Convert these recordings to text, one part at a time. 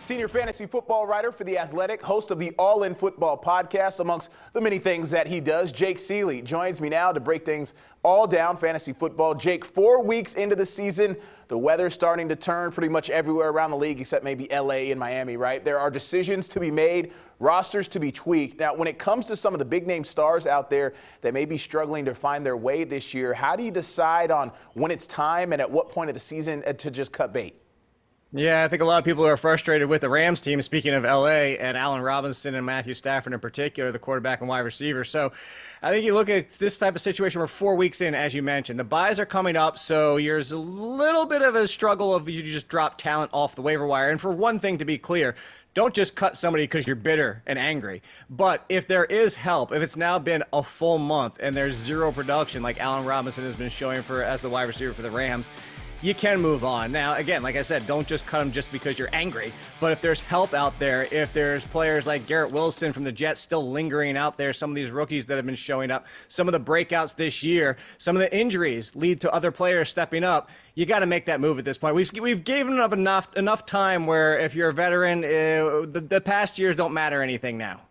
Senior fantasy football writer for The Athletic, host of the All In Football podcast. Amongst the many things that he does, Jake Ciely joins me now to break things all down fantasy football. Jake, 4 weeks into the season, the weather's starting to turn pretty much everywhere around the league except maybe LA and Miami, right? There are decisions to be made, rosters to be tweaked. Now, when it comes to some of the big-name stars out there that may be struggling to find their way this year, how do you decide on when it's time and at what point of the season to just cut bait? Yeah, I think a lot of people are frustrated with the Rams team, speaking of L.A., and Allen Robinson and Matthew Stafford in particular, the quarterback and wide receiver. So I think you look at this type of situation, we're 4 weeks in, as you mentioned. The buys are coming up, so there's a little bit of a struggle of you just drop talent off the waiver wire. And for one thing to be clear, don't just cut somebody because you're bitter and angry. But if there is help, if it's now been a full month and there's zero production like Allen Robinson has been showing as the wide receiver for the Rams, you can move on. Now, again, like I said, don't just cut them just because you're angry. But if there's help out there, if there's players like Garrett Wilson from the Jets still lingering out there, some of these rookies that have been showing up, some of the breakouts this year, some of the injuries lead to other players stepping up, you got to make that move at this point. We've given up enough time where if you're a veteran, the past years don't matter anything now.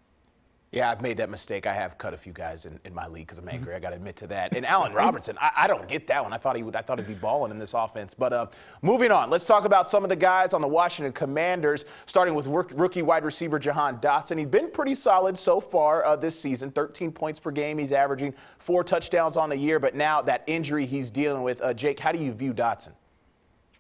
Yeah, I've made that mistake. I have cut a few guys in my league because I'm angry. I got to admit to that. And Allen Robinson, I don't get that one. I thought he'd be balling in this offense. But moving on, let's talk about some of the guys on the Washington Commanders, starting with rookie wide receiver Jahan Dotson. He's been pretty solid so far this season, 13 points per game. He's averaging 4 touchdowns on the year. But now that injury he's dealing with, Jake, how do you view Dotson?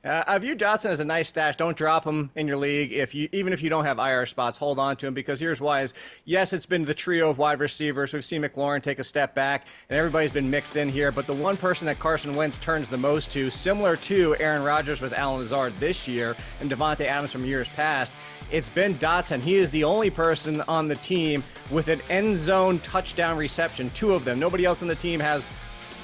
I view Dotson as a nice stash. Don't drop him in your league. Even if you don't have IR spots, hold on to him, because here's why is, yes, it's been the trio of wide receivers. We've seen McLaurin take a step back, and everybody's been mixed in here. But the one person that Carson Wentz turns the most to, similar to Aaron Rodgers with Allen Lazard this year and Devontae Adams from years past, it's been Dotson. He is the only person on the team with an end zone touchdown reception, 2 of them. Nobody else on the team has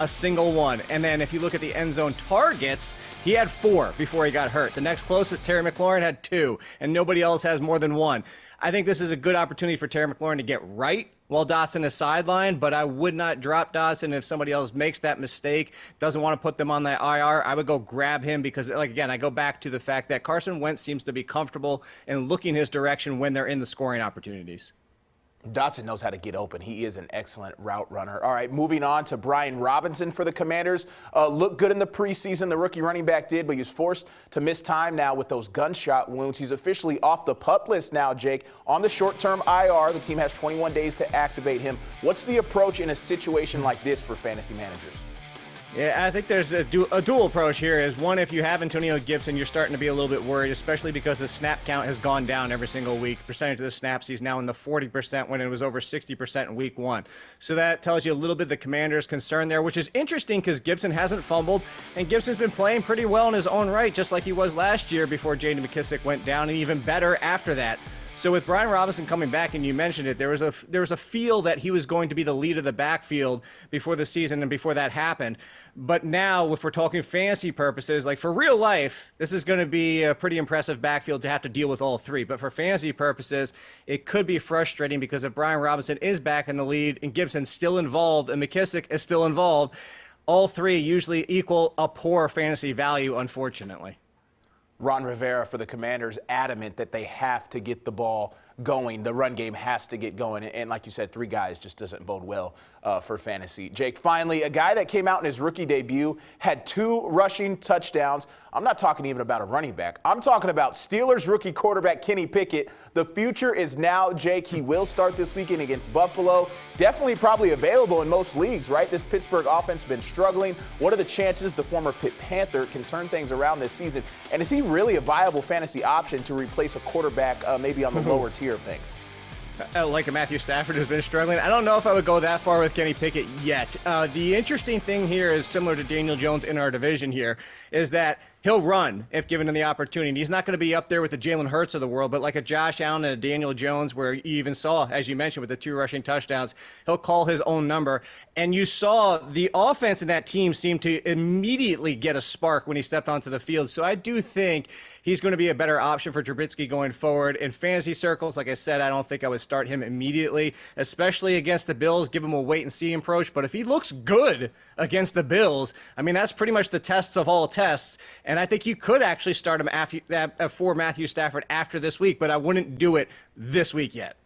a single one. And then if you look at the end zone targets, he had 4 before he got hurt. The next closest, Terry McLaurin, had 2, and nobody else has more than 1. I think this is a good opportunity for Terry McLaurin to get right while Dotson is sidelined, but I would not drop Dotson if somebody else makes that mistake, doesn't want to put them on that IR. I would go grab him because, like, again, I go back to the fact that Carson Wentz seems to be comfortable in looking his direction when they're in the scoring opportunities. Dotson knows how to get open. He is an excellent route runner. All right, moving on to Brian Robinson for the Commanders. Looked good in the preseason, the rookie running back did, but he was forced to miss time now with those gunshot wounds. He's officially off the PUP list now, Jake. On the short-term IR, the team has 21 days to activate him. What's the approach in a situation like this for fantasy managers? Yeah, I think there's a dual approach here. Is one, if you have Antonio Gibson, you're starting to be a little bit worried, especially because the snap count has gone down every single week. Percentage of the snaps, he's now in the 40% when it was over 60% in week 1. So that tells you a little bit the Commanders' concern there, which is interesting because Gibson hasn't fumbled, and Gibson's been playing pretty well in his own right, just like he was last year before J.D. McKissic went down, and even better after that. So with Brian Robinson coming back, and you mentioned it, there was a feel that he was going to be the lead of the backfield before the season and before that happened. But now, if we're talking fantasy purposes, like for real life, this is going to be a pretty impressive backfield to have to deal with all 3. But for fantasy purposes, it could be frustrating because if Brian Robinson is back in the lead and Gibson's still involved and McKissic is still involved, all 3 usually equal a poor fantasy value, unfortunately. Ron Rivera for the Commanders adamant that they have to get the ball going. The run game has to get going. And like you said, 3 guys just doesn't bode well for fantasy. Jake, finally, a guy that came out in his rookie debut, had 2 rushing touchdowns. I'm not talking even about a running back. I'm talking about Steelers rookie quarterback Kenny Pickett. The future is now, Jake. He will start this weekend against Buffalo. Definitely probably available in most leagues, right? This Pittsburgh offense has been struggling. What are the chances the former Pitt Panther can turn things around this season? And is he really a viable fantasy option to replace a quarterback maybe on the lower tier of things? Like a Matthew Stafford who's been struggling. I don't know if I would go that far with Kenny Pickett yet. The interesting thing here is similar to Daniel Jones in our division here, is that he'll run if given the opportunity. He's not going to be up there with the Jalen Hurts of the world, but like a Josh Allen and a Daniel Jones, where you even saw, as you mentioned, with the 2 rushing touchdowns, he'll call his own number. And you saw the offense in that team seem to immediately get a spark when he stepped onto the field. So I do think he's going to be a better option for Trubisky going forward. In fantasy circles, like I said, I don't think I would start him immediately, especially against the Bills. Give him a wait-and-see approach. But if he looks good against the Bills, I mean, that's pretty much the tests of all tests. And I think you could actually start him for Matthew Stafford after this week, but I wouldn't do it this week yet.